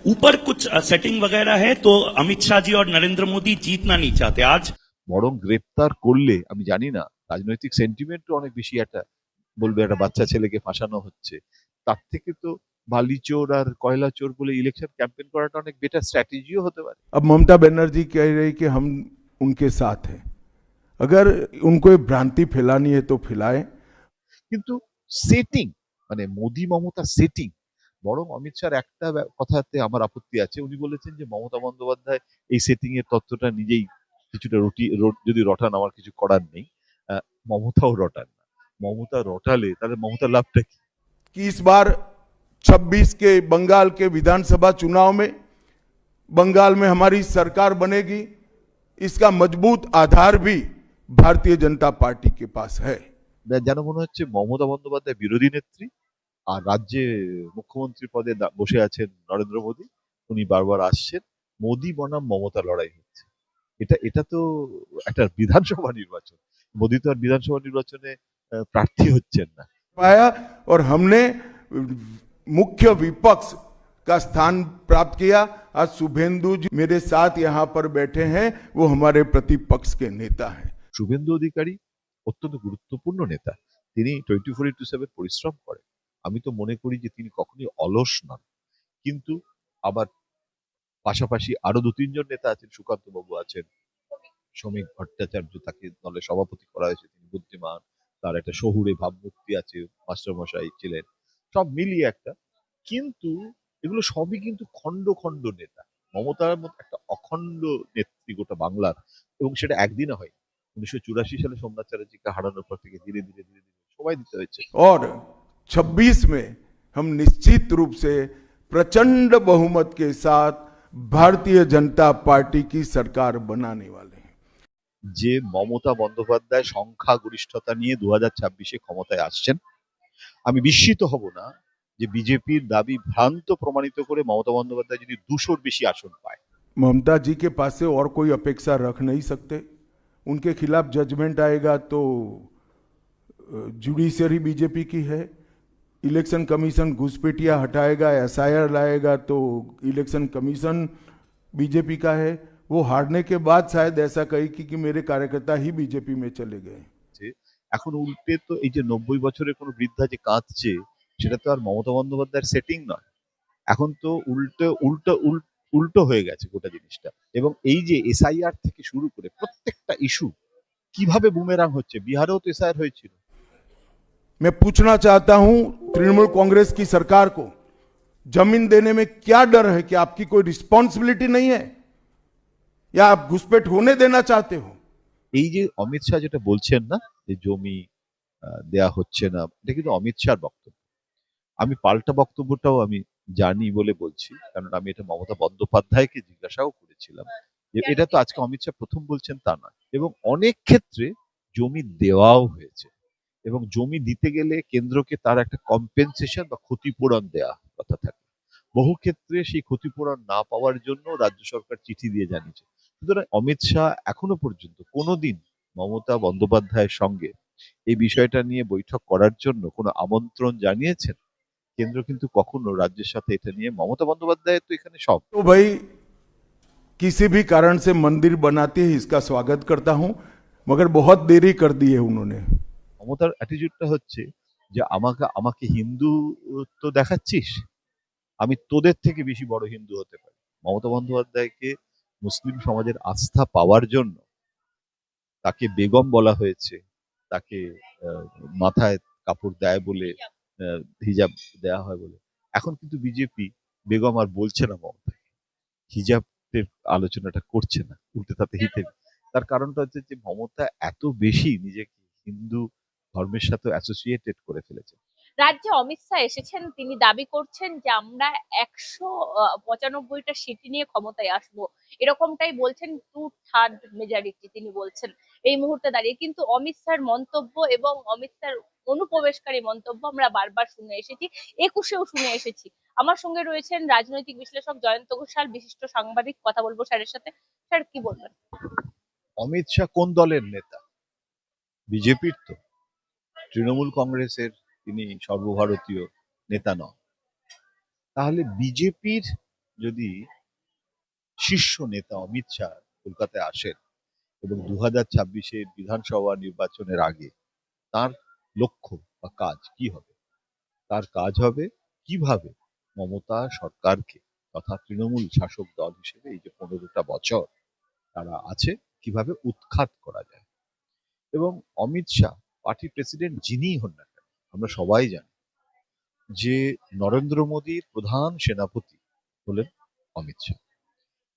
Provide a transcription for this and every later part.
ऊपर कुछ सेटिंग वगैरह है, तो अमित शाह जी और नरेंद्र मोदी जीतना नहीं चाहते। आज বরং গ্রেপ্তার করলে আমি জানি না, রাজনৈতিক সেন্টিমেন্টও অনেক বেশি একটা বলবে একটা বাচ্চা ছেলেকে ফাঁসানো হচ্ছে, তার থেকে তো বালি চোর আর কয়লা চোর বলে ইলেকশন ক্যাম্পেইন করাটা অনেক বেটার স্ট্র্যাটেজিও হতে পারে। अब ममता बनर्जी कह रही कि हम उनके साथ हैं। अगर उनको ये भ्रांति फैलानी है तो फैलाएं। কিন্তু সেটিং মানে মোদি মমতা সেটিং, বরং অমিত শাহর একটা কথাতে আমার আপত্তি আছে। উনি বলেছেন যে মমতা বন্দ্যোপাধ্যায় এই সেটিং এর তত্ত্বটা নিজেই কিছুটা যদি রটান আমার কিছু করার নেই। আহ, মমতাও রটান না। মমতা রটালে তাহলে মমতার লাভটা কি? कि इस बार 26 के बंगाल के विधानसभा चुनाव में बंगाल में हमारी सरकार बनेगी, इसका मजबूत आधार भी भारतीय जनता पार्टी के पास है। যেন মনে হচ্ছে মমতা বন্দ্যোপাধ্যায় বিরোধী নেত্রী, আর রাজ্যে মুখ্যমন্ত্রী পদে বসে আছেন নরেন্দ্র মোদী। উনি বারবার আসছেন, মোদী বনাম মমতা লড়াই হচ্ছে। এটা এটা তো একটা বিধানসভা নির্বাচন। মোদী তো আর বিধানসভা নির্বাচনে প্রার্থী হচ্ছেন না। पाया और हमने मुख्य विपक्ष का स्थान प्राप्त किया। आज शुभेंदु जी मेरे साथ यहाँ पर बैठे हैं, वो हमारे प्रतिपक्ष के नेता हैं। শুভেন্দু অধিকারী অত্যন্ত গুরুত্বপূর্ণ নেতা। তিনি 24/7 পরিশ্রম করেন। আমি তো মনে করি যে তিনি কখনোই অলস নন। কিন্তু আবার পাশাপাশি আরো 2-3 জন নেতা আছেন, সুকান্ত বাবু আছেন, শ্রমিক ভট্টাচার্য, তাকে দলের সভাপতি করা হয়েছে, তিনি বুদ্ধিমান, তার একটা শহুরে ভাবমূর্তি আছে, মাস্টারমশাই ছিলেন, সব মিলিয়ে একটা। কিন্তু এগুলো সবই কিন্তু খণ্ড খণ্ড নেতা। মমতার মতো একটা অখণ্ড নেত্রী গোটা বাংলার, এবং সেটা একদিনে হয়। 1984 সালে সোমনাথ চ্যাটার্জিকে হারানোর পর থেকে ধীরে ধীরে ধীরে ধীরে সবাই দিতে হয়েছে। और 26 में हम निश्चित रूप से प्रचंड बहुमत के साथ भारतीय जनता पार्टी की सरकार बनाने वाले हैं। যে মমতা বন্দ্যোপাধ্যায় সংখ্যাগরিষ্ঠতা নিয়ে 2026-এ ক্ষমতায় আসছেন, আমি বিস্মিত হব না যে বিজেপির দাবি ভ্রান্ত প্রমাণিত করে মমতা বন্দ্যোপাধ্যায় যদি 200-র বেশি আসন পায়। ममता जी के पास से और कोई अपेक्षा रख नहीं सकते। उनके खिलाफ जजमेंट आएगा तो जुडिशरी बीजेपी की है, इलेक्शन कमीशन घुसपैठिया हटाएगा, एसआईआर लाएगा तो इलेक्शन कमीशन बीजेपी का है। वो हारने के बाद शायद ऐसा कही कि मेरे कार्यकर्ता ही बीजेपी में चले गए। যে এখন উল্টে তো এই যে 90 বছরের কোনো বৃদ্ধা যে কাঁদছে, সেটা তো আর মমতা বন্দ্যোপাধ্যায়ের সেটিং নয়। এখন তো উল্টো হয়ে গেছে গোটা জিনিসটা। এবং এই যে এসআইআর থেকে শুরু করে প্রত্যেকটা ইস্যু কিভাবে বুমেরাং হচ্ছে। বিহারেও তো এসআইআর হয়েছিল। मैं पूछना चाहता हूं तृणमूल कांग्रेस की सरकार को, जमीन देने में क्या डर है? कि आपकी कोई रिस्पॉन्सिबिलिटी नहीं है या आप घुसपैठ होने देना चाहते हो? এই যে অমিত শাহ যেটা বলছেন না, যে জমি দেয়া হচ্ছে না, এটা কিন্তু অমিত শাহর বক্তব্য। আমি পাল্টা বক্তব্যটাও আমি জানি বলে বলছি, কারণ আমি এটা মমতা বন্দ্যোপাধ্যায়কে জিজ্ঞাসাও করেছিলাম যে এটা তো আজকে অমিত শাহ প্রথম বলছেন তা নয়। এবং অনেক ক্ষেত্রে জমি দেওয়াও হয়েছে, এবং জমি দিতে গেলে কেন্দ্রকে তার একটা কম্পেনসেশন বা ক্ষতিপূরণ দেয়া কথা থাকে। বহু ক্ষেত্রে সেই ক্ষতিপূরণ না পাওয়ার জন্য রাজ্য সরকার চিঠি দিয়ে জানিয়েছে। সুতরাং অমিত শাহ এখনো পর্যন্ত কোনোদিন মমতা বন্দ্যোপাধ্যায়ের সঙ্গে এই বিষয়টা নিয়ে বৈঠক করার জন্য কোনো আমন্ত্রণ জানিয়েছেন? কেন্দ্র কিন্তু কখনো রাজ্যের সাথে এটা নিয়ে, মমতা বন্দ্যোপাধ্যায় তো এখানে সব। तो भाई किसी भी कारण से मंदिर बनाते ही इसका स्वागत करता हूं, मगर बहुत देरी कर दी है उन्होंने। মমতার অ্যাটিটিউডটা হচ্ছে যে আমাকে আমাকে হিন্দু তো দেখাচ্ছিস, আমি তোদের থেকে বেশি বড় হিন্দু হতে পারি। মমতা বন্দ্যোপাধ্যায়কে মুসলিম সমাজের আস্থা পাওয়ার জন্য তাকে বেগম বলা হয়েছে, তাকে আহ, মাথায় কাপড় দেয় বলে, হিজাব দেয়া হয় বলে। এখন কিন্তু বিজেপি বেগম আর বলছে না, মমতা হিজাবের আলোচনাটা করছে না, উল্টে তাতে হিতে। তার কারণটা হচ্ছে যে মমতা এত বেশি নিজেকে হিন্দু ধর্মের সাথে অ্যাসোসিয়েটেড করে ফেলেছে। রাজ্যে অমিত শাহ এসেছেন, তিনি দাবি করছেন যে আমরা 195টা সিট নিয়ে ক্ষমতায় আসবো, এরকমটাই বলছেন। 2/3 মেজরিটি তিনি বলছেন এই মুহূর্তে দাঁড়িয়ে। কিন্তু অমিত শাহর মন্তব্য এবং অমিত শাহর অনুপ্রবেশকারী মন্তব্য আমরা বারবার শুনে এসেছি, 21-এও শুনে এসেছি। আমার সঙ্গে রয়েছেন রাজনৈতিক বিশ্লেষক জয়ন্ত ঘোষাল, বিশিষ্ট সাংবাদিক। কথা বলবো স্যারের সাথে। স্যার, কি বলবেন? অমিত শাহ কোন দলের নেতা? বিজেপির তো। তৃণমূল কংগ্রেসের তিনি সর্বভারতীয় নেতা নন। তাহলে বিজেপির যদি শীর্ষ নেতা অমিত শাহ কলকাতায় আসেন এবং 2026-এর বিধানসভা নির্বাচনের আগে তার লক্ষ্য বা কাজ কি হবে? তার কাজ হবে কিভাবে মমতা সরকারকে তথা তৃণমূল শাসক দল হিসেবে এই যে 15টা বছর তারা আছে কিভাবে উৎখাত করা যায়। এবং অমিত শাহ পার্টি প্রেসিডেন্ট যিনিই হন না কেন, আমরা সবাই জানি যে নরেন্দ্র মোদীর প্রধান সেনাপতি হলেন অমিত শাহ।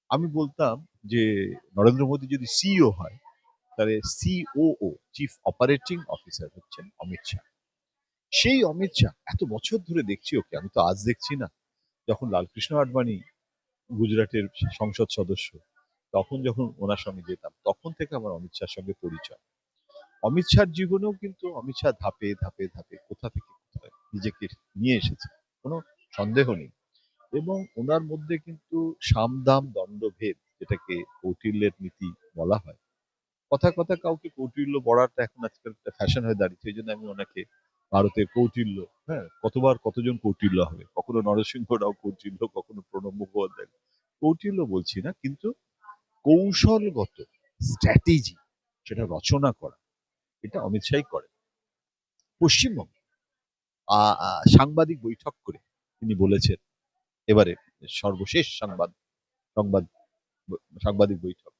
আমি বলতাম যে নরেন্দ্র মোদী যদি সিইও হয় তাহলে সিওও, চিফ অপারেটিং অফিসার হচ্ছেন অমিত শাহ। সেই অমিত শাহ এত বছর ধরে দেখছি ওকে, আমি তো আজ দেখছি না। যখন লালকৃষ্ণ আডবাণী গুজরাটের সংসদ সদস্য, তখন যখন ওনার সঙ্গে যেতাম তখন থেকে আমার অমিত শাহর সঙ্গে পরিচয়। অমিত শাহর জীবনেও কিন্তু অমিত শাহ ধাপে ধাপে ধাপে কোথা থেকে কোথায় নিজেকে নিয়ে এসেছে, কোনো সন্দেহ নেই। এবং ওনার মধ্যে কিন্তু সামদাম দণ্ডভেদ, যেটাকে কৌটিল্যের নীতি বলা হয়, কথায় কথায় কাউকে কৌটিল্য বলাটা এখন আজকাল একটা ফ্যাশন হয়ে দাঁড়িয়েছে। এই জন্য আমি ওনাকে ভারতের কৌটিল্য, হ্যাঁ, কতবার কতজন কৌটিল্য হবে, কখনো নরসিংহ রাও কৌটিল্য, কখনো প্রণব মুখোপাধ্যায় কৌটিল্য বলছি না, কিন্তু কৌশলগত স্ট্র্যাটেজি সেটা রচনা করা, এটা অমিত শাহই করে। পশ্চিমবঙ্গে সাংবাদিক বৈঠক করে তিনি বলেছেন, এবারে সর্বশেষ সংবাদ সাংবাদিক বৈঠক,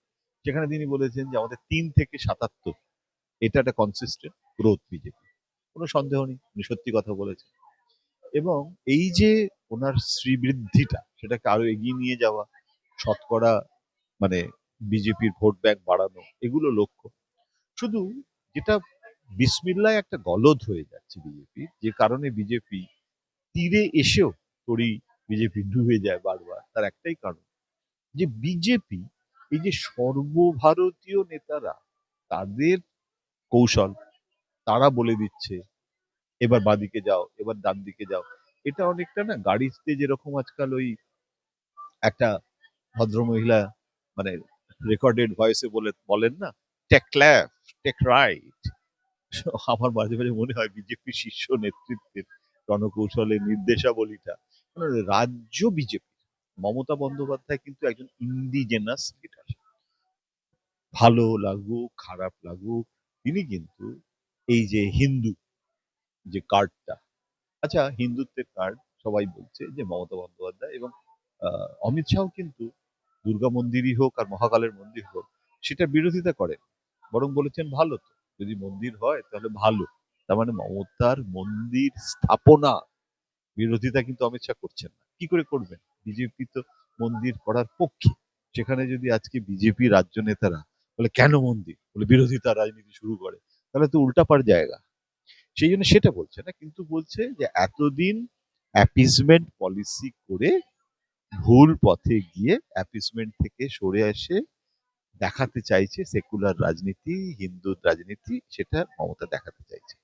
সেখানে তিনি বলেছেন যে আমাদের 3 থেকে 77, এটা একটা কনসিস্টেন্ট গ্রোথ বিজেপি, কোনো সন্দেহ নেই, উনি সত্যি কথা বলেছেন। এবং এই যে ওনার শ্রীবৃদ্ধিটা সেটাকে আরো এগিয়ে নিয়ে যাওয়া, শতকরা মানে বিজেপির ভোট ব্যাংক বাড়ানো, এগুলো লক্ষ্য। শুধু যেটা বিসমিল্লায় একটা গলদ হয়ে যাচ্ছে বিজেপি, যে কারণে বিজেপি তীরে এসেও তোরই বিজেপি ডুবে যায় বারবার, তার একটাই কারণ যে বিজেপি এই যে সর্বভারতীয় নেতারা, তাদের কৌশল, তারা বলে দিচ্ছে এবার বাঁদিকে যাও, এবার ডান দিকে যাও। এটা অনেকটা না গাড়িতে যেরকম আজকাল ওই একটা ভদ্রমহিলা মানে রেকর্ডেড ভয়েসে বলেন না, টেক লেফট, টেক রাইট। আমার মাঝে মাঝে মনে হয় বিজেপির শীর্ষ নেতৃত্বের রণকৌশলের নির্দেশাবলীটা, মানে রাজ্য বিজেপি, মমতা বন্দ্যোপাধ্যায় কিন্তু একজন ইন্ডিজেনাস লিডার। ভালো লাগুক খারাপ লাগুক, তিনি কিন্তু এই যে হিন্দু যে কার্ডটা, আচ্ছা হিন্দুত্বের কার্ড সবাই বলছে যে মমতা বন্দ্যোপাধ্যায় এবং অমিত শাহ কিন্তু দুর্গা মন্দিরই হোক আর মহাকালের মন্দির হোক সেটা বিরোধিতা করেন, বরং বলেছেন ভালো, তো যদি মন্দির হয় তাহলে ভালো। তার মানে মমতার মন্দির স্থাপনা বিরোধিতা কিন্তু অমিত শাহ করছেন না। কি করে করবেন? বিজেপি তো মন্দির করার পক্ষে। সেখানে যদি আজকে বিজেপি রাজ্য নেতারা বলে কেন মন্দির, বলে বিরোধিতা রাজনীতি শুরু করে, তাহলে তো উল্টাপার জায়গা। সেই জন্য সেটা বলছে না, কিন্তু বলছে যে এতদিন অ্যাপিসমেন্ট পলিসি করে ভুল পথে গিয়ে অ্যাপিসমেন্ট থেকে সরে এসে দেখাতে চাইছে সেকুলার রাজনীতি, হিন্দু রাজনীতি, সেটা মমতা দেখাতে চাইছে।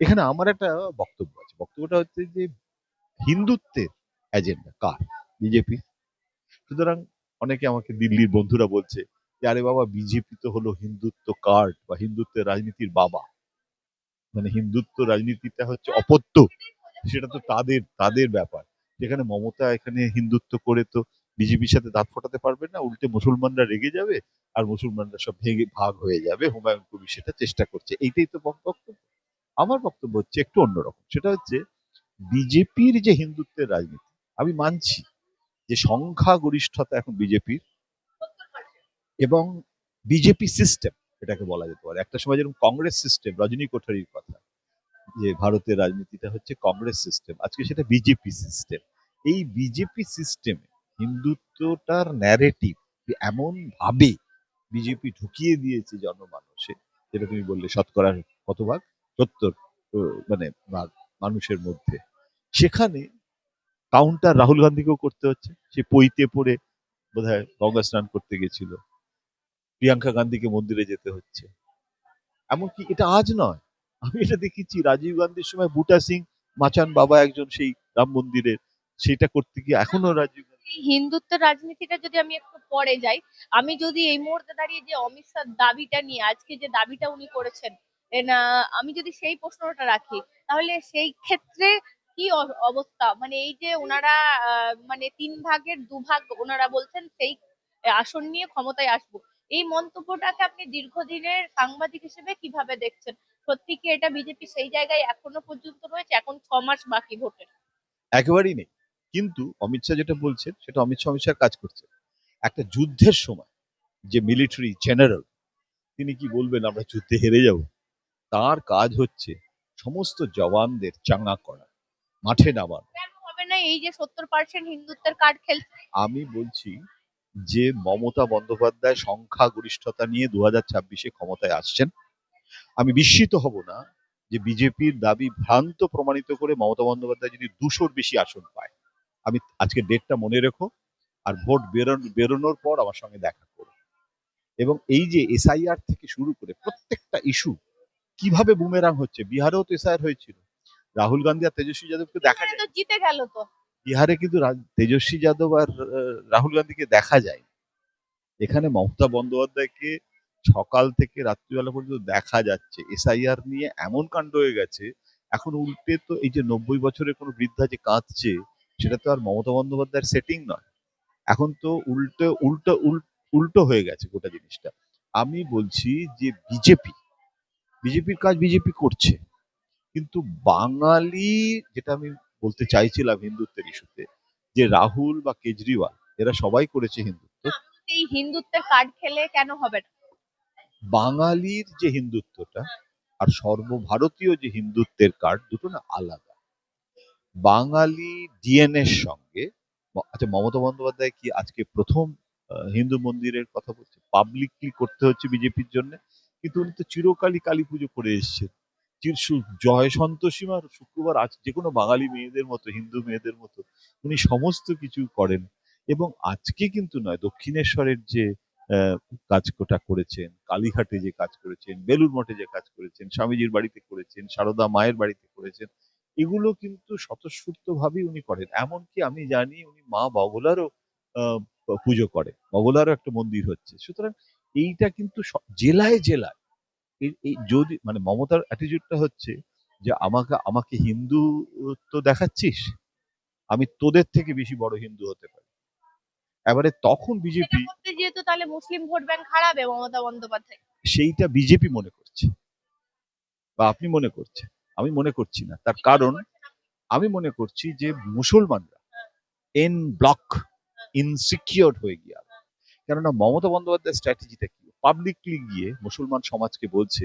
এখানে আমার একটা বক্তব্য আছে, বক্তব্যটা হচ্ছে যে হিন্দুত্বের এজেন্ডা কার? বিজেপি। সুতরাং অনেকে আমাকে দিল্লির বন্ধুরা বলছে যে আরে বাবা বিজেপি তো হলো হিন্দুত্ব কার্ড বা হিন্দুত্বের রাজনীতির বাবা, মানে হিন্দুত্ব রাজনীতিটা হচ্ছে অপত্য, সেটা তো তাদের তাদের ব্যাপার। যেখানে মমতা এখানে হিন্দুত্ব করে তো বিজেপির সাথে দাঁত ফোটাতে পারবে না, উল্টে মুসলমানরা রেগে যাবে আর মুসলমানরা সব ভেঙে ভাগ হয়ে যাবে, হুমায়ুন কবির সেটা চেষ্টা করছে, এইটাই তো বক্তব্য। আমার বক্তব্য হচ্ছে একটু অন্যরকম, সেটা হচ্ছে বিজেপির যে হিন্দুত্বের রাজনীতি, আমি মানছি যে সংখ্যাগরিষ্ঠতা এখন বিজেপির, এবং বিজেপি সিস্টেম এটাকে বলা যেতে পারে। একটা সময় যেরকম কংগ্রেস সিস্টেম, রজনী কোঠারির কথা, যে ভারতের রাজনীতিটা হচ্ছে কংগ্রেস সিস্টেম, আজকে সেটা বিজেপি সিস্টেম। এই বিজেপি সিস্টেমে হিন্দুত্বটার ন্যারেটিভ এমন ভাবে বিজেপি ঢুকিয়ে দিয়েছে জনমানসে, যেটা তুমি বললে শতকরা কত ভাগ, 70 মানে ভাগ মানুষের মধ্যে, সেখানে কাউন্টার রাহুল গান্ধীকেও করতে হচ্ছে। সে পইতে পড়ে বোধহয় গঙ্গা স্নান করতে গেছিল, প্রিয়াঙ্কা গান্ধীকে মন্দিরে যেতে হচ্ছে। এমনকি এটা আজ নয়, আমি এটা দেখেছি রাজীব গান্ধীর সময় বুটা সিং মাচান বাবা একজন সেই রাম মন্দিরের, সেটা করতে গিয়ে এখনো রাজীব গান্ধী। এই হিন্দুত্বের রাজনীতিটা যদি আমি একটু পরে যাই, আমি যদি এই মুহূর্তে দাঁড়িয়ে যে অমিত শাহ দাবিটা নিয়ে আজকে যে দাবিটা উনি করেছেন, আমি যদি সেই প্রশ্নটা রাখি, তাহলে সেই ক্ষেত্রে কি অবস্থা, মানে এই যে ওনারা মানে 3 ভাগের 2 ভাগ ওনারা বলছেন সেই আসন নিয়ে ক্ষমতায় আসবো, এই মন্তব্যটাকে আপনি দীর্ঘদিনের সাংবাদিক হিসেবে কিভাবে দেখছেন? সত্যি কি এটা বিজেপি সেই জায়গায় এখনো পর্যন্ত রয়েছে? এখন 6 মাস বাকি ভোটের। একেবারেই নেই। কিন্তু অমিত শাহ যেটা বলছেন সেটা অমিত শাহ কাজ করছে। একটা যুদ্ধের সময় যে মিলিটারি জেনারেল, তিনি কি বলবেন আমরা যুদ্ধে হেরে যাব? তার কাজ হচ্ছে সমস্ত জওয়ানদের চাঙ্গা করা, মাঠে নামানো। কেন হবে না? এই যে 70% হিন্দুত্বের কার্ড খেলছে। আমি বলছি যে মমতা বন্দ্যোপাধ্যায় সংখ্যাগরিষ্ঠতা নিয়ে 2026-এ ক্ষমতায় আসছেন। আমি বিস্মিত হব না যে বিজেপির দাবি ভ্রান্ত প্রমাণিত করে মমতা বন্দ্যোপাধ্যায় যদি 200-র বেশি আসন পায়। আমি আজকে ডেটটা মনে রেখো, আর ভোট বেরোনোর পর আমার সঙ্গে দেখা করো। এবং এই যে এসআইআর থেকে শুরু করে প্রত্যেকটা ইস্যু কিভাবে বুমেরাং হচ্ছে, বিহারেও তো এসআইআর হয়েছিল, রাহুল গান্ধী আর তেজস্বী যাদবকে দেখা এখানে যায়। তো জিতে গেল তো। বিহারে কিন্তু তেজস্বী যাদব আর রাহুল গান্ধীকে দেখা যায়। এখানে মমতা বন্দ্যোপাধ্যায়কে সকাল থেকে রাত্রিবেলা পর্যন্ত দেখা যাচ্ছে। এসআইআর নিয়ে এমন কাণ্ড হয়ে গেছে, এখন উল্টে তো এই যে 90 বছরের কোনো বৃদ্ধা যে কাঁদছে, সেটা তো আর মমতা বন্দ্যোপাধ্যায়ের সেটিং নয়। এখন তো উল্টো উল্টো উল্টো হয়ে গেছে গোটা জিনিসটা। আমি বলছি যে বিজেপির কাজ বিজেপি করছে, কিন্তু বাঙালি, যেটা আমি বলতে চাইছিলাম হিন্দুত্বের ইস্যুতে, যে রাহুল বা কেজরিওয়াল এরা সবাই করেছে হিন্দুত্ব। এই হিন্দুত্বের কার্ড খেলে কেন হবে না? বাঙালির যে হিন্দুত্বটা আর সর্বভারতীয় যে হিন্দুত্বের কার্ড, দুটো না আলাদা। বাঙালি ডিএনএর সঙ্গে আচ্ছা, মমতা বন্দ্যোপাধ্যায় কি আজকে প্রথম হিন্দু মন্দিরের কথা বলছে? পাবলিকলি করতে হচ্ছে বিজেপির জন্য, কিন্তু উনি তো চিরকালই কালী পুজো করে এসেছেন। জয় সন্তোষীমার শুক্রবার আজ যে কোনো বাঙালি মেয়েদের মতো, হিন্দু মেয়েদের মতো উনি সমস্ত কিছু করেন। এবং আজকে কিন্তু নয়, দক্ষিণেশ্বরের যে কাজটা করেছেন, কালীঘাটে যে কাজ করেছেন, বেলুর মঠে যে কাজ করেছেন, স্বামীজির বাড়িতে করেছেন, সারদা মায়ের বাড়িতে করেছেন, এগুলো কিন্তু স্বতঃস্ফূর্ত ভাবেই উনি করেন। এমনকি আমি জানি উনি মা বগলারও পুজো করেন, বগলারও একটা মন্দির হচ্ছে। সুতরাং এইটা কিন্তু জেলায় জেলায় এই যদি মানে মমতার অ্যাটিটিউডটা হচ্ছে যে আমাকে আমাকে হিন্দু তো দেখাচ্ছিস, আমি তোদের থেকে বেশি বড় হিন্দু হতে পারি। এবারে তখন সেটা বিজেপি করতে যেহেতু তাহলে মুসলিম ভোট ব্যাংক হারাবে মমতা বন্দ্যোপাধ্যায়। সেইটা বিজেপি মনে করছে বা আপনি মনে করছেন, আমি মনে করছি না। তার কারণ আমি মনে করছি যে মুসলমানরা এন ব্লক ইনসিকিউর হয়ে গিয়া, কেননা মমতা বন্দ্যোপাধ্যায়ের স্ট্র্যাটেজিটা কি, পাবলিকলি গিয়ে মুসলমান সমাজকে বলছে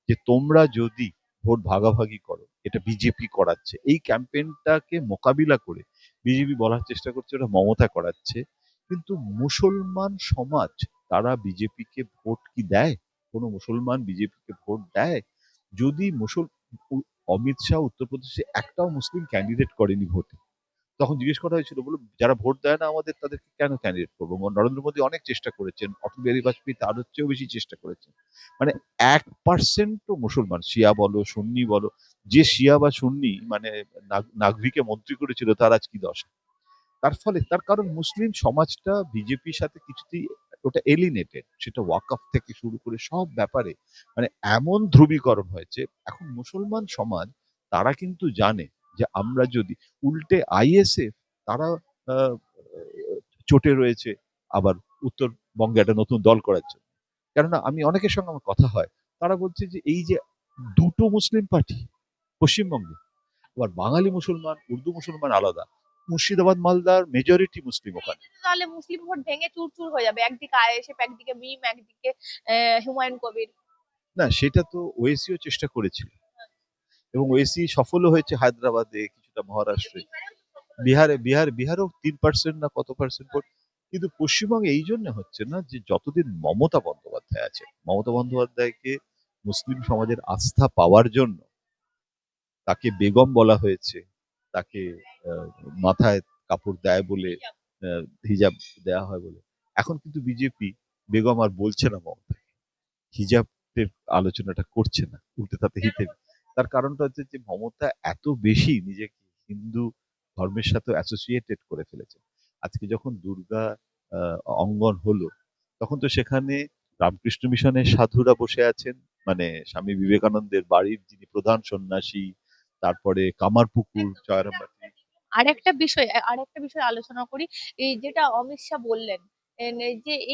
যে তোমরা যদি ভোট ভাগাভাগি করো, এটা বিজেপি করাচ্ছে। এই ক্যাম্পেইনটাকে মোকাবিলা করে বিজেপি বলার চেষ্টা করছে ওটা মমতা করাচ্ছে। কিন্তু মুসলমান সমাজ তারা বিজেপিকে ভোট কি দেয়? কোনো মুসলমান বিজেপিকে ভোট দেয়? যদি অমিত শাহ উত্তরপ্রদেশে একটাও মুসলিম ক্যান্ডিডেট করেনি ভোটে, তখন জিজ্ঞেস করা হয়েছিল, বলো যারা ভোট দেয় না আমাদের, তাদেরকে কেন ক্যান্ডিডেট করবো? নরেন্দ্র মোদী অনেক চেষ্টা করেছেন, অটল বিহারী বাজপেয়ী তার চেয়েও বেশি চেষ্টা করেছেন। মানে 1% মুসলমান, শিয়া বলো সুন্নি বলো, যে শিয়া বা সুন্নি মানে নাগভিকে মন্ত্রী করেছিল তার আজ কি দশা? তার ফলে তার কারণ মুসলিম সমাজটা বিজেপির সাথে কিছুতেই ওটা এলিনেটেড, সেটা ওয়াকফ থেকে শুরু করে সব ব্যাপারে মানে এমন ধ্রুবীকরণ হয়েছে। এখন মুসলমান সমাজ তারা কিন্তু জানে যে আমরা যদি উল্টে আইএসএফ তারা আহ, চটে রয়েছে আবার উত্তরবঙ্গে একটা নতুন দল করার জন্য। কেননা আমি অনেকের সঙ্গে আমার কথা হয়, তারা বলছে যে এই যে দুটো মুসলিম পার্টি পশ্চিমবঙ্গে, আবার বাঙালি মুসলমান উর্দু মুসলমান আলাদা, মুর্শিদাবাদ মালদার মেজরিটি মুসলিম ওখানে। তাহলে মুসলিম ভোট ভেঙে চুরচুর হয়ে যাবে, একদিকে আইএসএফ, একদিকে মিম, একদিকে হুমায়ুন কবির। না, সেটা তো ওয়েসিও চেষ্টা করেছিল এবং ওয়েসি সফলও হয়েছে হায়দ্রাবাদে, কিছুটা মহারাষ্ট্রে, বিহারেও 3% না কত পার্সেন্ট ভোট। কিন্তু পশ্চিমবঙ্গে এই জন্য হচ্ছে না যে যতদিন মমতা বন্দ্যোপাধ্যায় আছে, মমতা বন্দ্যোপাধ্যায়কে মুসলিম সমাজের আস্থা পাওয়ার জন্য তাকে বেগম বলা হয়েছে, তাকে আহ, মাথায় কাপড় দেয় বলে, হিজাব দেয়া হয় বলে। এখন কিন্তু বিজেপি বেগম আর বলছে না, মমতা হিজাবের আলোচনাটা করছে না, উল্টে তাতে হিতে। তার কারণটা হচ্ছে যে মমতা এত বেশি নিজেকে হিন্দু ধর্মের সাথে অ্যাসোসিয়েটেড করে ফেলেছে। আজকে যখন দুর্গা অঙ্গন হলো, তখন তো সেখানে রামকৃষ্ণ মিশনের সাধুরা বসে আছেন, মানে স্বামী বিবেকানন্দের বাড়ির যিনি প্রধান সন্ন্যাসী, তারপরে কামারপুকুর, জয়রামবাটি। আরেকটা বিষয় আলোচনা করি। এই যেটা অমিত শাহ বললেন,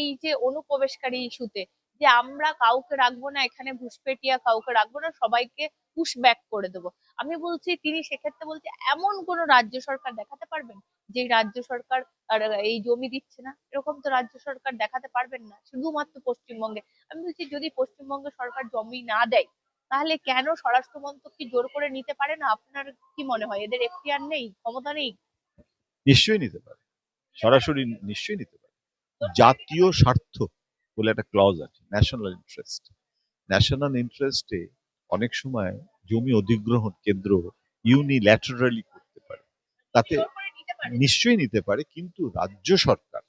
এই যে অনুপ্রবেশকারী ইস্যুতে, যে আমরা কাউকে রাখবো না এখানে, ঘুষপেটিয়া কাউকে রাখবো না, সবাইকে পুশ ব্যাক করে দেবো। আমি বলছি, তিনি সেক্ষেত্রে বলছে এমন কোন রাজ্য সরকার দেখাতে পারবেন যে রাজ্য সরকার আর এই জমি দিচ্ছে না? এরকম তো রাজ্য সরকার দেখাতে পারবেন না, শুধুমাত্র পশ্চিমবঙ্গে। আমি বলছি, যদি পশ্চিমবঙ্গে সরকার জমি না দেয়, তাহলে কেন স্বরাষ্ট্রমন্ত্রক কি জোর করে নিতে পারে না? আপনার কি মনে হয়, এদের এখতিয়ার নেই, ক্ষমতা নেই? নিশ্চয়ই নিতে পারে, সরাসরি নিশ্চয়ই নিতে পারে। জাতীয় স্বার্থ বলে একটা ক্লজ আছে, ন্যাশনাল ইন্টারেস্ট। ন্যাশনাল ইন্টারেস্টে অনেক সময় জমি অধিগ্রহণ কেন্দ্র ইউনিল্যাটারালি করতে পারে, তাতে নিশ্চয়ই নিতে পারে। কিন্তু রাজ্য সরকার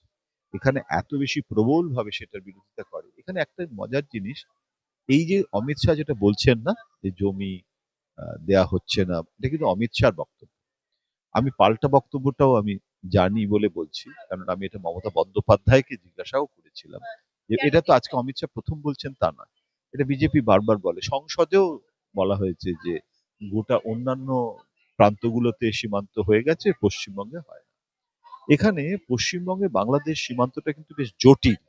এখানে এত বেশি প্রবল ভাবে সেটার বিরোধিতা করে। এখানে একটা মজার জিনিস, এই যে অমিত শাহ যেটা বলছেন না, যে জমি দেয়া হচ্ছে না, এটা কিন্তু অমিত শাহর বক্তব্য। আমি পাল্টা বক্তব্যটাও আমি জানি বলে বলছি, কারণ আমি এটা মমতা বন্দ্যোপাধ্যায়কে জিজ্ঞাসাও করেছিলাম যে এটা তো আজকে অমিত শাহ প্রথম বলছেন তা নয়, এটা বিজেপি বারবার বলে, সংসদেও বলা হয়েছে যে গোটা অন্যান্য প্রান্তগুলোতে সীমান্ত হয়ে গেছে, পশ্চিমবঙ্গে হয় না। এখানে পশ্চিমবঙ্গে বাংলাদেশ সীমান্তটা কিন্তু বেশ জটিল।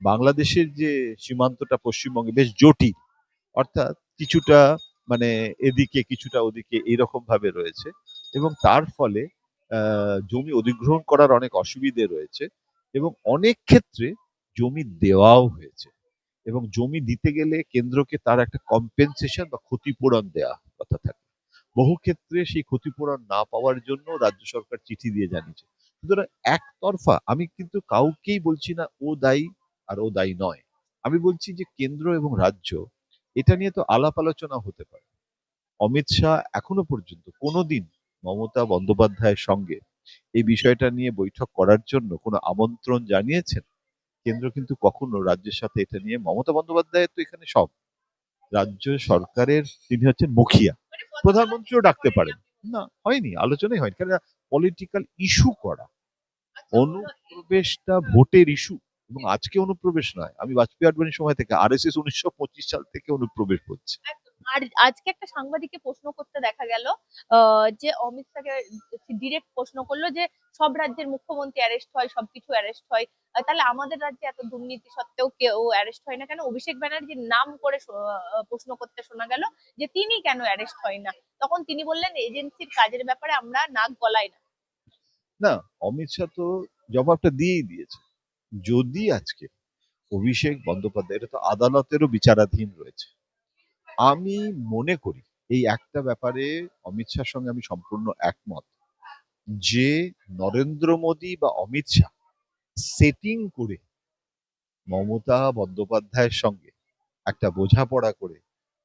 বাংলাদেশের যে সীমান্তটা পশ্চিমবঙ্গে বেশ জটিল, অর্থাৎ কিছুটা মানে এদিকে কিছুটা ওদিকে এইরকম ভাবে রয়েছে, এবং তার ফলে জমি অধিগ্রহণ করার অনেক অসুবিধে রয়েছে, এবং অনেক ক্ষেত্রে জমি দেওয়াও হয়েছে, এবং জমি দিতে গেলে কেন্দ্রকে তার একটা কম্পেনসেশন বা ক্ষতিপূরণ দেওয়া কথা থাকে। বহু ক্ষেত্রে সেই ক্ষতিপূরণ না পাওয়ার জন্য রাজ্য সরকার চিঠি দিয়ে জানিয়েছে। সুতরাং একতরফা আমি কিন্তু কাউকেই বলছি না ও দায়ী আর ও দায়ী নয়, আমি বলছি যে কেন্দ্র এবং রাজ্য এটা নিয়ে তো আলাপ আলোচনা হতে পারে। অমিত শাহ এখনো পর্যন্ত কোনোদিন মমতা বন্দ্যোপাধ্যায়ের সঙ্গে এই বিষয়টা নিয়ে বৈঠক করার জন্য কোনো আমন্ত্রণ জানিয়েছেন? কেন্দ্র কিন্তু কখনো রাজ্যের সাথে এটা নিয়ে, মমতা বন্দ্যোপাধ্যায়ের তো এখানে সব, রাজ্য সরকারের তিনি হচ্ছেন মুখিয়া, প্রধানমন্ত্রীও ডাকতে পারেন না, হয়নি, আলোচনাই হয়নি, কারণ পলিটিক্যাল ইস্যু করা, অনুপ্রবেশটা ভোটের ইস্যু। এবং আজকে অনুপ্রবেশ নয়, আমি বাজপেয়ী আডবাণীর সময় থেকে, আরএসএস 1925 সাল থেকে অনুপ্রবেশ করছে। আর আজকে একটা সাংবাদিককে প্রশ্ন করতে দেখা গেল, যে অমিত শাহকে ডিরেক্ট প্রশ্ন করলো যে সব রাজ্যের মুখ্যমন্ত্রী অ্যারেস্ট হয়, সবকিছু অ্যারেস্ট হয়, তাহলে আমাদের রাজ্যে এত দুর্নীতি সত্ত্বেও কেউ অ্যারেস্ট হয় না কেন? অভিষেক ব্যানার্জির নাম করে প্রশ্ন করতে শোনা গেল যে তিনি কেন অ্যারেস্ট হয় না। তখন তিনি বললেন, এজেন্সির কাজের ব্যাপারে আমরা নাক গলায় না। না, অমিত শাহ তো জবাবটা দিয়েই দিয়েছে। যদি আজকে অভিষেক বন্দ্যোপাধ্যায়, এটা তো আদালতেরও বিচারাধীন রয়েছে, আমি মনে করি এই একটা ব্যাপারে অমিত শাহর সঙ্গে আমি সম্পূর্ণ একমত, যে নরেন্দ্র মোদী বা অমিত শাহ সেটিং করে মমতা বন্দ্যোপাধ্যায়ের সঙ্গে একটা বোঝাপড়া করে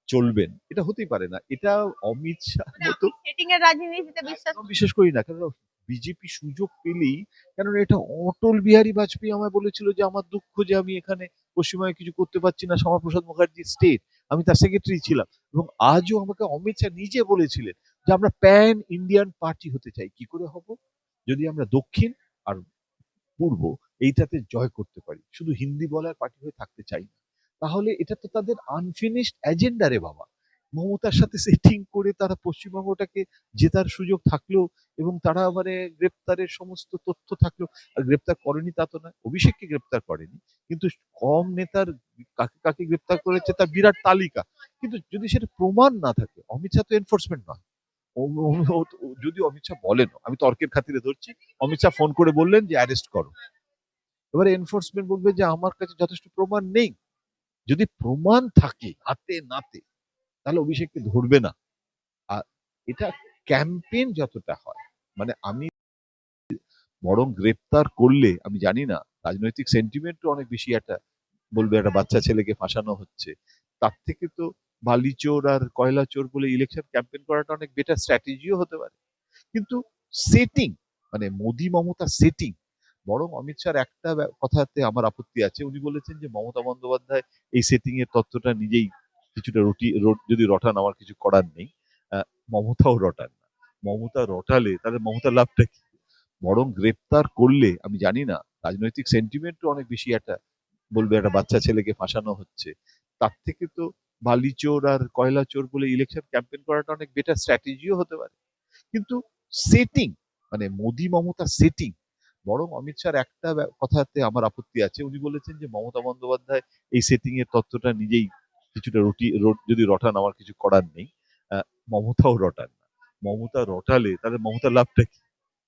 চলবেন, এটা হতেই পারে না। এটা অমিত শাহ মতো সেটিং এর রাজনীতিতে বিশ্বাস একদম বিশ্বাস করি না, কারণ বিজেপি সুযোগ পেলেই, কারণ এটা অটল বিহারী বাজপেয়ী আমায় বলেছিল যে আমার দুঃখ যে আমি এখানে পশ্চিমবঙ্গে কিছু করতে পারছি না, শ্যামাপ্রসাদ মুখার্জি স্টেট, আমি তার সেক্রেটারি ছিলাম, এবং আজও আমাকে অমিত শাহ নিজে বলেছিলেন যে আমরা প্যান ইন্ডিয়ান পার্টি হতে চাই। কি করে হব যদি আমরা দক্ষিণ আর পূর্ব এইটাতে জয় করতে পারি, শুধু হিন্দি বলার পার্টি হয়ে থাকতে চাই না? তাহলে এটা তো তাদের আনফিনিশড এজেন্ডা রে বাবা। মমতার সাথে সেটিং করে তারা পশ্চিমবঙ্গটাকে জেতার সুযোগ থাকলেও, এবং তারা মানে গ্রেপ্তারের সমস্ত তথ্য থাকলেও, আর গ্রেপ্তার করেনি তা তো নয়, অভিষেককে গ্রেপ্তার করেনি, কিন্তু কম নেতার কাকে কাকে গ্রেপ্তার করেছে তার বিরাট তালিকা। কিন্তু যদি সেটা প্রমাণ না থাকে, অমিত শাহ তো এনফোর্সমেন্ট নয়। যদি অমিত শাহ বলেন, আমি তর্কের খাতিরে ধরছি, অমিত শাহ ফোন করে বললেন যে অ্যারেস্ট করো, এবারে এনফোর্সমেন্ট বলবে যে আমার কাছে যথেষ্ট প্রমাণ নেই। যদি প্রমাণ থাকে হাতে নাতে, তাহলে অভিষেককে ধরবে না। আর এটা ক্যাম্পেইন যতটা হয়, মানে আমি বরং গ্রেপ্তার করলে, আমি জানি না রাজনৈতিক সেন্টিমেন্টও অনেক বেশি, একটা বলবে একটা বাচ্চা ছেলেকে ফাঁসানো হচ্ছে, তার থেকে তো বালি চোর আর কয়লা চোর বলে ইলেকশন ক্যাম্পেইন করাটা অনেক বেটার স্ট্র্যাটেজিও হতে পারে। কিন্তু সেটিং, মানে মোদি মমতা সেটিং, বরং অমিত শাহর একটা কথাতে আমার আপত্তি আছে, উনি বলেছেন যে মমতা বন্দ্যোপাধ্যায় এই সেটিং এর তত্ত্বটা নিজেই কিছুটা যদি রটান, আমার কিছু করার নেই। মমতাও রটান না, মমতা রটালে তাহলে মমতা লাভটা কি? বরং গ্রেপ্তার করলে, আমি জানি না রাজনৈতিক সেন্টিমেন্টও অনেক বেশি, একটা বলবে একটা বাচ্চা ছেলেকে ফাঁসানো হচ্ছে, তার থেকে তো বালি চোর আর কয়লা চোর বলে ইলেকশন ক্যাম্পেইন করাটা অনেক বেটার স্ট্র্যাটেজিও হতে পারে। কিন্তু সেটিং, মানে মোদি মমতা সেটিং, বরং অমিত শাহর একটা কথাতে আমার আপত্তি আছে। উনি বলেছেন যে মমতা বন্দ্যোপাধ্যায় এই সেটিং এর তত্ত্বটা নিজেই কিছুটা যদি রটান, আমার কিছু করার নেই। মমতাও রটান না। মমতা রটালে তাহলে মমতা লাভটা কি?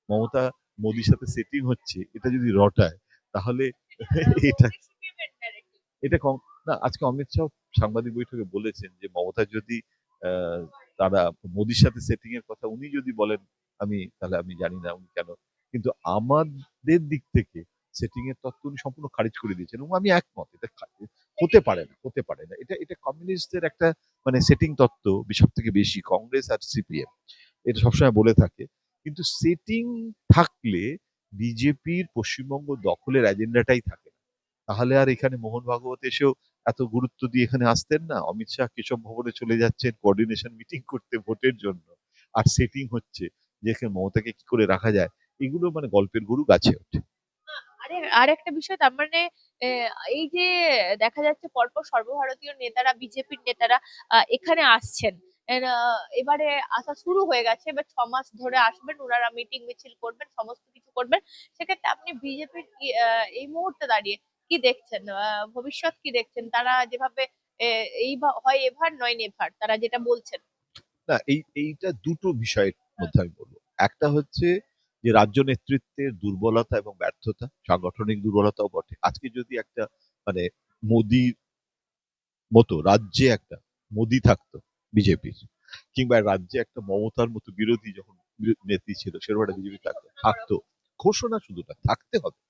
মমতা মোদির সাথে সেটিং হচ্ছে, এটা যদি রটায় তাহলে এটা এটা কম না। আজকে অমিত শাহ সাংবাদিক বৈঠকে বলেছেন যে মমতা যদি আহ, তারা মোদির সাথে সেটিং এর কথা উনি যদি বলেন, তাহলে আমি জানি না উনি কেন, কিন্তু আমাদের দিক থেকে সেটিং এর তত্ত্ব উনি সম্পূর্ণ খারিজ করে দিয়েছেন এবং আমি একমত। এটা হতে পারে না, হতে পারে না। এটা কমিউনিস্টদের একটা মানে সেটিং তত্ত্ব, সব থেকে বেশি কংগ্রেস আর সিপিএম এটা সবসময় বলে থাকে। কিন্তু সেটিং থাকলে বিজেপির পশ্চিমবঙ্গ দখলের এজেন্ডাটাই থাকে না। তাহলে আর এখানে মোহন ভাগবত এসেও এত গুরুত্ব দিয়ে এখানে আসতেন না। অমিত শাহ কেশব ভবনে চলে যাচ্ছেন কোঅর্ডিনেশন মিটিং করতে ভোটের জন্য, আর সেটিং হচ্ছে যে এখানে মমতাকে কি করে রাখা যায়। এগুলো মানে গল্পের গরু গাছে ওঠে। আরে আর একটা বিষয়, তার মানে এই যে দেখা যাচ্ছে পরপর সর্বভারতীয় নেতারা, বিজেপির নেতারা এখানে আসছেন, এবারে আসা শুরু হয়ে গেছে। এবার 6 মাস ধরে আসবেন ওনারা, মিটিং মিছিল করবেন, সমস্ত কিছু করবেন। সেক্ষেত্রে আপনি বিজেপির এই মুহূর্তে দাঁড়িয়ে কি দেখছেন, ভবিষ্যৎ কি দেখছেন? তারা যেভাবে হয় এভার নয় নেভার, তারা যেটা বলছেন। না, এইটা দুটো বিষয়ের মধ্যে আমি বলবো। একটা হচ্ছে যে রাজ্য নেতৃত্বের দুর্বলতা এবং ব্যর্থতা, সাংগঠনিক দুর্বলতাও বটে। আজকে যদি একটা মানে মোদির মতো রাজ্যে একটা মোদি থাকতো বিজেপির, কিংবা রাজ্যে একটা মমতার মতো বিরোধী যখন নেত্রী ছিল সেরকম একটা বিজেপি থাকতো, ঘোষণা শুধু না, থাকতে হবে।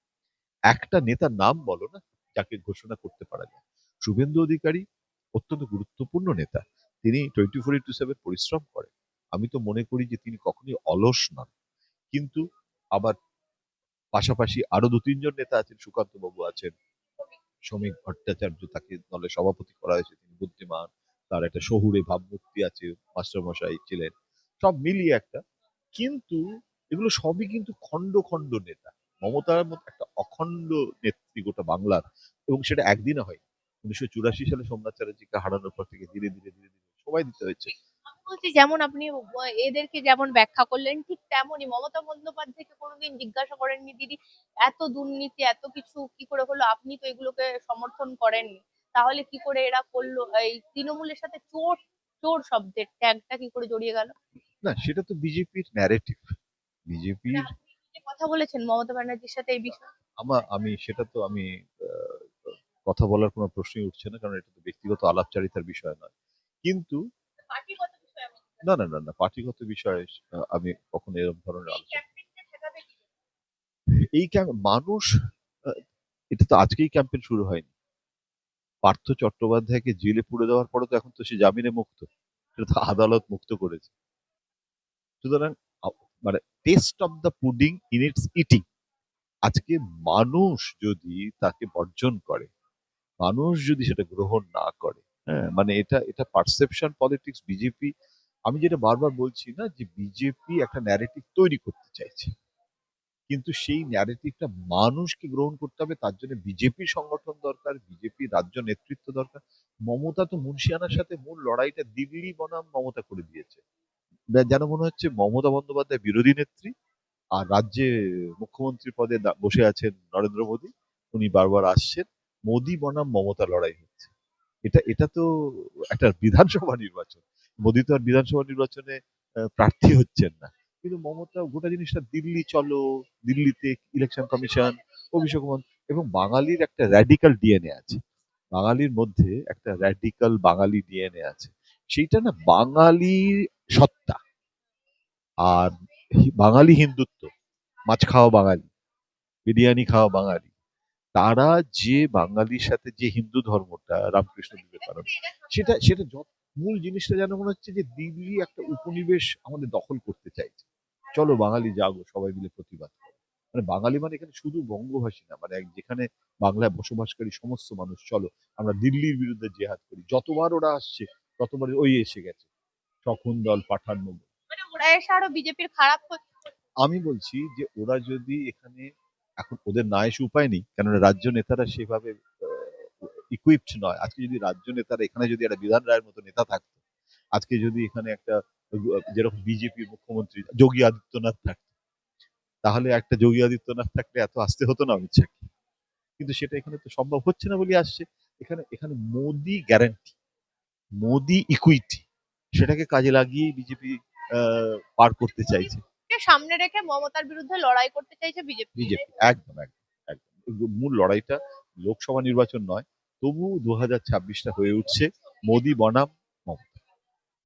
একটা নেতার নাম বলো না যাকে ঘোষণা করতে পারা যায়। শুভেন্দু অধিকারী অত্যন্ত গুরুত্বপূর্ণ নেতা। তিনি 24/7 পরিশ্রম করেন। আমি তো মনে করি যে তিনি কখনোই অলস নন। কিন্তু আবার পাশাপাশি আরো 2-3 জন নেতা আছেন, সুকান্ত বাবু আছেন, শ্রমিক ভট্টাচার্য, তাকে দলের সভাপতি করা হয়েছে, তিনি বুদ্ধিমান, তার একটা শহুরে ভাবমূর্তি আছে, মাস্টার মশাই ছিলেন, সব মিলিয়ে একটা। কিন্তু এগুলো সবই কিন্তু খণ্ড খণ্ড নেতা। মমতার মতো একটা অখণ্ড নেত্রী গোটা বাংলার, এবং সেটা একদিনে হয়। 1984 সালে সোমনাথ চ্যাটার্জিকে হারানোর পর থেকে ধীরে ধীরে ধীরে ধীরে সবাই দিতে হয়েছে। বলছি, যেমন আপনি এদেরকে যেমন ব্যাখ্যা করলেন, ঠিক তেমনই মমতা বন্দ্যোপাধ্যায়কে কোনোদিন জিজ্ঞাসা করেননি, দিদি এত দুর্নীতি এত কিছু কি করে হলো, আপনি তো এগুলোকে সমর্থন করেননি, তাহলে কি করে এরা করলো? এই তৃণমূলের সাথে চোর চোর শব্দের ট্যাগটা কি করে জড়িয়ে গেল? না, সেটা তো বিজেপির ন্যারেটিভ। মানে বিজেপির আপনি কি কথা বলেছেন মমতা ব্যানার্জির সাথে এই বিষয়ে? আমি সেটা তো আমি আহ, কথা বলার কোনো প্রশ্নই উঠছে না, কারণ এটা তো ব্যক্তিগত আলাপচারিতার বিষয় নয়। কিন্তু পার্টিগত বিষয় আমি না না না না, পার্টিগত বিষয়ে আমি কখনো এরকম ধরনের এই আলোচনা। ক্যাম্পেইনটা ঠেকাবে কি? এই মানুষ আহ, এটা তো আজকেই ক্যাম্পেইন শুরু হয়নি। পার্থ চট্টোপাধ্যায়কে জেলে পুরে দেওয়ার পরে তো এখন তো সে জামিনে মুক্ত, সেটা তো আদালত মুক্ত করেছে। সুতরাং মানে test of the pudding in it's eating. আজকে মানুষ যদি তাকে বর্জন করে, মানুষ যদি সেটা গ্রহণ না করে, হ্যাঁ, মানে এটা এটা পারসেপশন পলিটিক্স। বিজেপি, আমি যেটা বারবার বলছি না যে বিজেপি একটা ন্যারেটিভ তৈরি করতে চাইছে, কিন্তু সেই ন্যারেটিভটা মানুষকে গ্রহণ করতে হবে। তার জন্য বিজেপির সংগঠন দরকার, বিজেপির রাজ্য নেতৃত্ব দরকার। মমতা তো মুন্সিয়ানার সাথে মূল লড়াইটা দিল্লি বনাম মমতা করে দিয়েছে। যেন মনে হচ্ছে মমতা বন্দ্যোপাধ্যায় বিরোধী নেত্রী, আর রাজ্যে মুখ্যমন্ত্রী পদে বসে আছেন নরেন্দ্র মোদী। উনি বারবার আসছেন, মোদী বনাম মমতা লড়াই হচ্ছে। এটা এটা তো একটা বিধানসভা নির্বাচন। মোদী তো আর বিধানসভা নির্বাচনে প্রার্থী হচ্ছেন না। কিন্তু মমতা গোটা জিনিসটা দিল্লি চলো, দিল্লিতে ইলেকশন কমিশন, অভিষেক এবং বাঙালির একটা র্যাডিক্যাল ডিএনএ আছে। বাঙালির মধ্যে একটা র্যাডিক্যাল বাঙালি ডিএনএ আছে। সেইটা না বাঙালি সত্তা, আর বাঙালি হিন্দুত্ব, মাছ খাওয়া বাঙালি, বিরিয়ানি খাওয়া বাঙালি, তারা যে বাঙালির সাথে যে হিন্দু ধর্মটা রামকৃষ্ণ বিবেকানন্দ, সেটা সেটা মূল জিনিসটা যেন মনে হচ্ছে যে দিল্লি একটা উপনিবেশ আমাদের দখল করতে চাইছে। চলো বাঙালি জাগো, সবাই মিলে প্রতিবাদ করো। মানে বাঙালি মানে এখানে শুধু বঙ্গভাষী না, মানে যেখানে বাংলায় বসবাসকারী সমস্ত মানুষ, চলো আমরা দিল্লির বিরুদ্ধে জেহাদ করি। যতবার ওরা আসছে ততবার ওই এসে গেছে, শকুন্তল পাঠান। মানে ওরা এসে আরো বিজেপির খারাপ হচ্ছে। আমি বলছি যে ওরা যদি এখানে, এখন ওদের না এসে উপায় নেই, কেননা রাজ্য নেতারা সেভাবে ইকুইপড নয়। আজকে যদি রাজ্য নেতারা, এখানে যদি একটা বিধান রায়ের মতো নেতা থাকতো, আজকে যদি এখানে একটা যেরকম বিজেপির মুখ্যমন্ত্রী যোগী আদিত্যনাথ থাকতো, তাহলে একটা যোগী আদিত্যনাথ থাকলে এত আসতে হতো না অমিত শাহকে। কিন্তু সেটা এখানে তো সম্ভব হচ্ছে না বলে আসছে। এখানে এখানে মোদি গ্যারান্টি, মোদি ইকুইটি, সেটাকে কাজে লাগিয়ে বিজেপি পার করতে চাইছে। কে সামনে রেখে মমতার বিরুদ্ধে লড়াই করতে চাইছে বিজেপি। বিজেপি একদম একদম একদম মূল লড়াইটা লোকসভা নির্বাচন নয়, তবু 2026টা হয়ে উঠছে মোদি বনাম